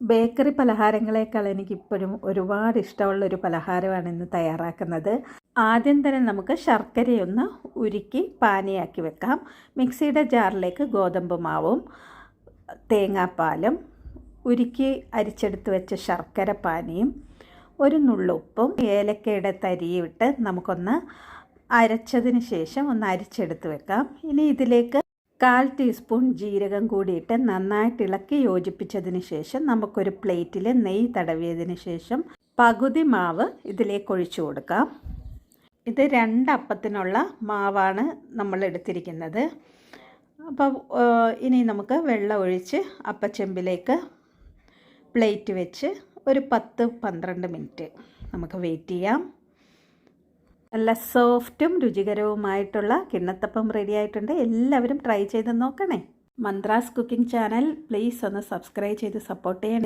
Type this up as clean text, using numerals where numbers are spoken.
Bakery പലഹാരങ്ങളെക്കാൾ എനിക്കിപ്പോഴും ഒരുപാട് ഇഷ്ടമുള്ളൊരു പലഹാരമാണ് ഇന്ന് തയ്യാറാക്കുന്നത്. ആദ്യം തന്നെ നമുക്ക് ശർക്കരയൊന്ന് ഉരുക്കി പാനിയാക്കി വെക്കാം. മിക്സിയുടെ ജാറിലേക്ക് ഗോതമ്പ് മാവും തേങ്ങാപ്പാലും ഉരുക്കി അരിച്ചെടുത്ത് വെച്ച ശർക്കര പാനിയും ഒരു നുള്ളുപ്പും ഏലക്കയുടെ തരിയും ഇട്ട് നമുക്കൊന്ന് അരച്ചതിന് ശേഷം ഒന്ന് അരിച്ചെടുത്ത് വെക്കാം. ഇനി ഇതിലേക്ക് 1/4 ടീസ്പൂൺ ജീരകം കൂടിയിട്ട് നന്നായിട്ട് ഇളക്കി യോജിപ്പിച്ചതിന് ശേഷം നമുക്കൊരു പ്ലേറ്റിൽ നെയ്യ് തടവിയതിന് ശേഷം പകുതി മാവ് ഇതിലേക്ക് ഒഴിച്ചു കൊടുക്കാം. ഇത് 2 അപ്പത്തിനുള്ള മാവാണ് നമ്മൾ എടുത്തിരിക്കുന്നത്. അപ്പോൾ ഇനി നമുക്ക് വെള്ളം ഒഴിച്ച് അപ്പച്ചെമ്പിലേക്ക് പ്ലേറ്റ് വെച്ച് ഒരു 10-12 മിനിറ്റ് നമുക്ക് വെയിറ്റ് ചെയ്യാം. നല്ല സോഫ്റ്റും രുചികരവുമായിട്ടുള്ള കിണ്ണത്തപ്പം റെഡി ആയിട്ടുണ്ട്. എല്ലാവരും ട്രൈ ചെയ്ത് നോക്കണേ. മന്ത്രാസ് കുക്കിംഗ് ചാനൽ പ്ലീസ് ഒന്ന് സബ്സ്ക്രൈബ് ചെയ്ത് സപ്പോർട്ട് ചെയ്യണേ.